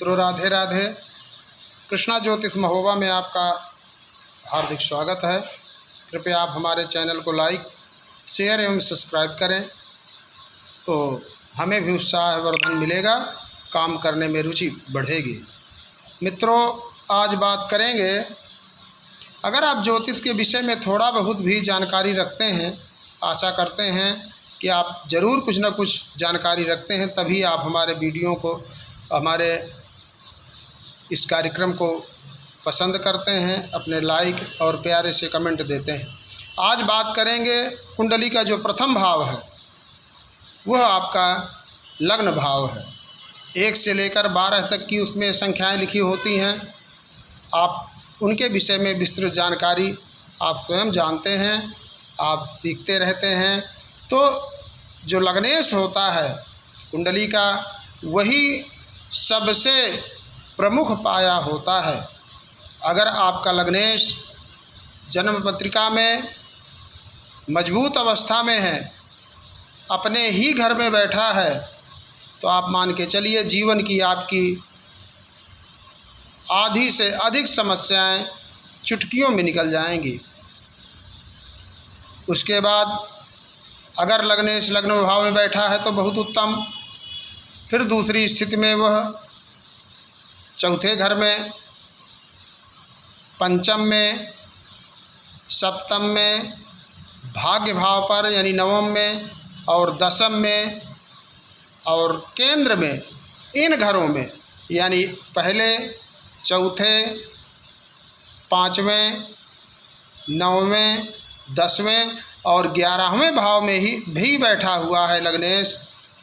तो राधे राधे। कृष्णा ज्योतिष महोबा में आपका हार्दिक स्वागत है। कृपया आप हमारे चैनल को लाइक, शेयर एवं सब्सक्राइब करें तो हमें भी उत्साहवर्धन मिलेगा, काम करने में रुचि बढ़ेगी। मित्रों, आज बात करेंगे, अगर आप ज्योतिष के विषय में थोड़ा बहुत भी जानकारी रखते हैं, आशा करते हैं कि आप ज़रूर कुछ न कुछ जानकारी रखते हैं, तभी आप हमारे वीडियो को, हमारे इस कार्यक्रम को पसंद करते हैं, अपने लाइक और प्यारे से कमेंट देते हैं। आज बात करेंगे कुंडली का जो प्रथम भाव है वह आपका लग्न भाव है। 1 से लेकर 12 तक की उसमें संख्याएं लिखी होती हैं। आप उनके विषय में विस्तृत जानकारी आप स्वयं जानते हैं, आप सीखते रहते हैं। तो जो लग्नेश होता है कुंडली का, वही सबसे प्रमुख पाया होता है। अगर आपका लग्नेश जन्म पत्रिका में मजबूत अवस्था में है, अपने ही घर में बैठा है, तो आप मान के चलिए जीवन की आपकी आधी से अधिक समस्याएं चुटकियों में निकल जाएंगी। उसके बाद अगर लग्नेश लग्न भाव में बैठा है तो बहुत उत्तम। फिर दूसरी स्थिति में वह चौथे घर में, पंचम में, सप्तम में, भाग्य भाव पर यानी नवम में और दशम में और केंद्र में, इन घरों में यानी पहले, चौथे, पाँचवें, नौवें, 10वें और 11वें भाव में ही भी बैठा हुआ है लग्नेश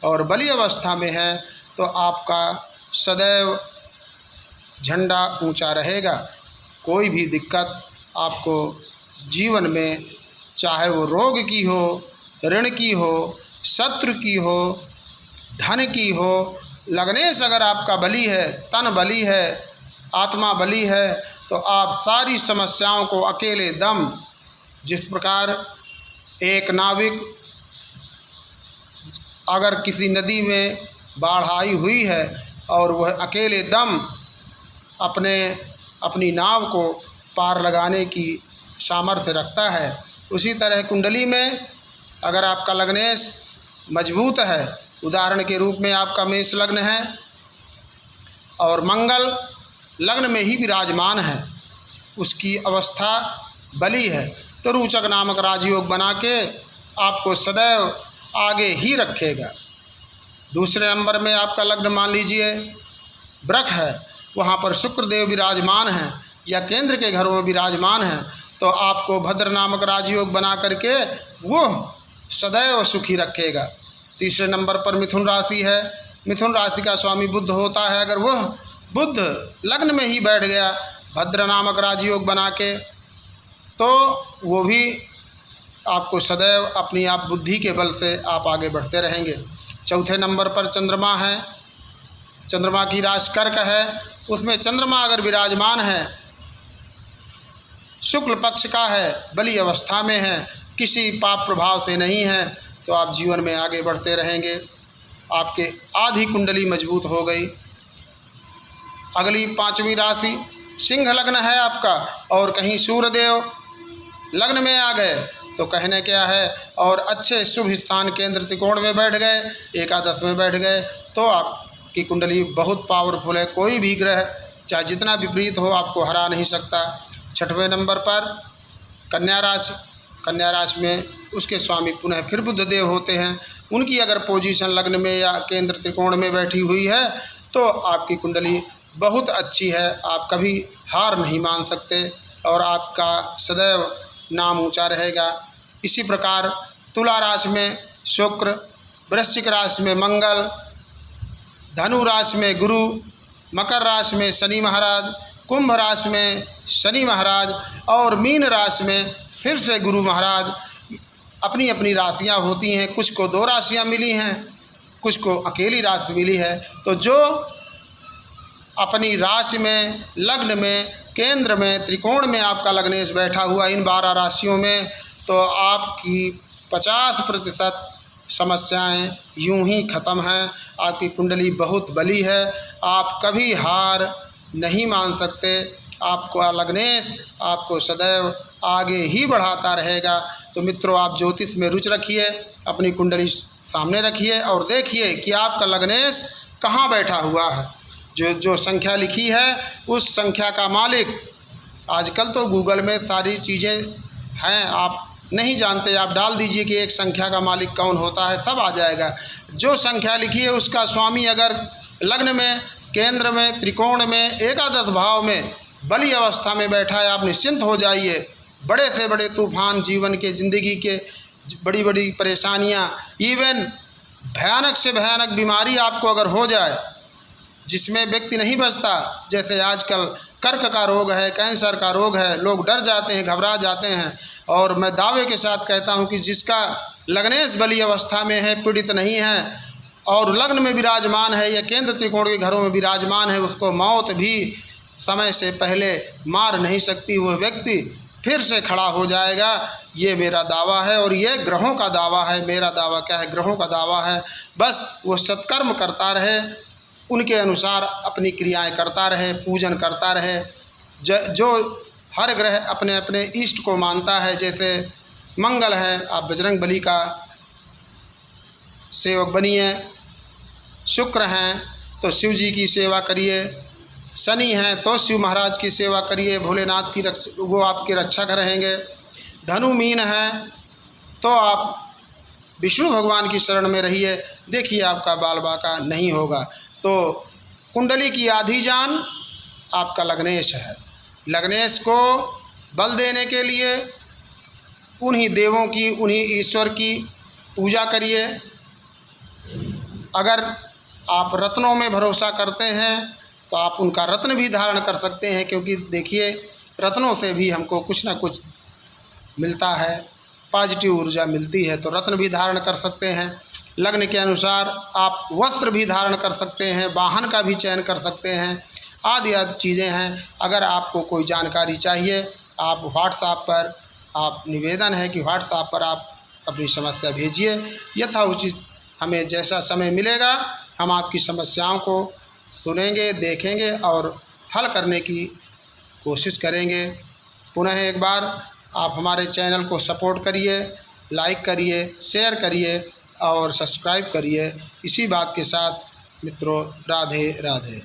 और बली अवस्था में है, तो आपका सदैव झंडा ऊंचा रहेगा। कोई भी दिक्कत आपको जीवन में, चाहे वो रोग की हो, ऋण की हो, शत्रु की हो, धन की हो, लग्नेश अगर आपका बली है, तन बली है, आत्मा बली है, तो आप सारी समस्याओं को अकेले दम, जिस प्रकार एक नाविक अगर किसी नदी में बाढ़ आई हुई है और वह अकेले दम अपनी नाव को पार लगाने की सामर्थ्य रखता है, उसी तरह कुंडली में अगर आपका लग्नेश मजबूत है, उदाहरण के रूप में आपका मेष लग्न है और मंगल लग्न में ही विराजमान है, उसकी अवस्था बली है, तो रोचक नामक राजयोग बना के आपको सदैव आगे ही रखेगा। दूसरे नंबर में आपका लग्न मान लीजिए वृक है, वहाँ पर शुक्रदेव विराजमान हैं या केंद्र के घरों में विराजमान हैं, तो आपको भद्र नामक राजयोग बना करके वो सदैव सुखी रखेगा। तीसरे नंबर पर मिथुन राशि है, मिथुन राशि का स्वामी बुध होता है, अगर वह बुध लग्न में ही बैठ गया भद्र नामक राजयोग बना के, तो वो भी आपको सदैव अपनी आप बुद्धि के बल से आप आगे बढ़ते रहेंगे। चौथे नंबर पर चंद्रमा है, चंद्रमा की राशि कर्क है, उसमें चंद्रमा अगर विराजमान है, शुक्ल पक्ष का है, बली अवस्था में है, किसी पाप प्रभाव से नहीं है, तो आप जीवन में आगे बढ़ते रहेंगे। आपके आधी कुंडली मजबूत हो गई। अगली 5वीं राशि सिंह लग्न है आपका और कहीं सूर्यदेव लग्न में आ गए, तो कहने क्या है, और अच्छे शुभ स्थान केंद्र त्रिकोण में बैठ गए, एकादश में बैठ गए, तो आपकी कुंडली बहुत पावरफुल है। कोई भी ग्रह चाहे जितना विपरीत हो आपको हरा नहीं सकता। 6वें नंबर पर कन्या राशि, कन्या राशि में उसके स्वामी पुनः फिर बुधदेव होते हैं, उनकी अगर पोजीशन लग्न में या केंद्र त्रिकोण में बैठी हुई है तो आपकी कुंडली बहुत अच्छी है, आप कभी हार नहीं मान सकते और आपका सदैव नाम ऊंचा रहेगा। इसी प्रकार तुला राशि में शुक्र, वृश्चिक राशि में मंगल, धनु राशि में गुरु, मकर राशि में शनि महाराज, कुंभ राशि में शनि महाराज और मीन राशि में फिर से गुरु महाराज। अपनी अपनी राशियां होती हैं, कुछ को 2 राशियां मिली हैं, कुछ को अकेली राशि मिली है। तो जो अपनी राशि में, लग्न में, केंद्र में, त्रिकोण में आपका लग्नेश बैठा हुआ इन 12 राशियों में, तो आपकी 50% समस्याएं यूं ही ख़त्म हैं। आपकी कुंडली बहुत बली है, आप कभी हार नहीं मान सकते। आपका लग्नेश आपको सदैव आगे ही बढ़ाता रहेगा। तो मित्रों, आप ज्योतिष में रुचि रखिए, अपनी कुंडली सामने रखिए और देखिए कि आपका लग्नेश कहाँ बैठा हुआ है। जो संख्या लिखी है उस संख्या का मालिक, आजकल तो गूगल में सारी चीज़ें हैं, आप नहीं जानते, आप डाल दीजिए कि एक संख्या का मालिक कौन होता है, सब आ जाएगा। जो संख्या लिखी है उसका स्वामी अगर लग्न में, केंद्र में, त्रिकोण में, एकादश भाव में बली अवस्था में बैठा है, आप निश्चिंत हो जाइए। बड़े से बड़े तूफान जीवन के, ज़िंदगी के, बड़ी बड़ी परेशानियां, इवन भयानक से भयानक बीमारी आपको अगर हो जाए जिसमें व्यक्ति नहीं बचता, जैसे आजकल कर्क का रोग है, कैंसर का रोग है, लोग डर जाते हैं, घबरा जाते हैं। और मैं दावे के साथ कहता हूं कि जिसका लग्नेश बली अवस्था में है, पीड़ित नहीं है और लग्न में विराजमान है या केंद्र त्रिकोण के घरों में विराजमान है, उसको मौत भी समय से पहले मार नहीं सकती। वह व्यक्ति फिर से खड़ा हो जाएगा। ये मेरा दावा है और ये ग्रहों का दावा है। मेरा दावा क्या है? ग्रहों का दावा है। बस वो सत्कर्म करता रहे, उनके अनुसार अपनी क्रियाएं करता रहे, पूजन करता रहे। जो हर ग्रह अपने अपने इष्ट को मानता है, जैसे मंगल है, आप बजरंग बली का सेवक बनिए। शुक्र हैं तो शिव जी की सेवा करिए। शनि हैं तो शिव महाराज की सेवा करिए, भोलेनाथ की वो आपके रक्षक रहेंगे। धनु मीन है तो आप विष्णु भगवान की शरण में रहिए, देखिए आपका बाल बाका नहीं होगा। तो कुंडली की आधी जान आपका लग्नेश है। लग्नेश को बल देने के लिए उन्हीं देवों की, उन्हीं ईश्वर की पूजा करिए। अगर आप रत्नों में भरोसा करते हैं तो आप उनका रत्न भी धारण कर सकते हैं, क्योंकि देखिए रत्नों से भी हमको कुछ ना कुछ मिलता है, पॉजिटिव ऊर्जा मिलती है। तो रत्न भी धारण कर सकते हैं। लग्न के अनुसार आप वस्त्र भी धारण कर सकते हैं, वाहन का भी चयन कर सकते हैं, आदि आदि चीज़ें हैं। अगर आपको कोई जानकारी चाहिए, आप व्हाट्सएप पर, आप निवेदन है कि व्हाट्सएप पर आप अपनी समस्या भेजिए। यथाउचित हमें जैसा समय मिलेगा हम आपकी समस्याओं को सुनेंगे, देखेंगे और हल करने की कोशिश करेंगे। पुनः एक बार आप हमारे चैनल को सपोर्ट करिए, लाइक करिए, शेयर करिए और सब्सक्राइब करिए। इसी बात के साथ मित्रों, राधे राधे।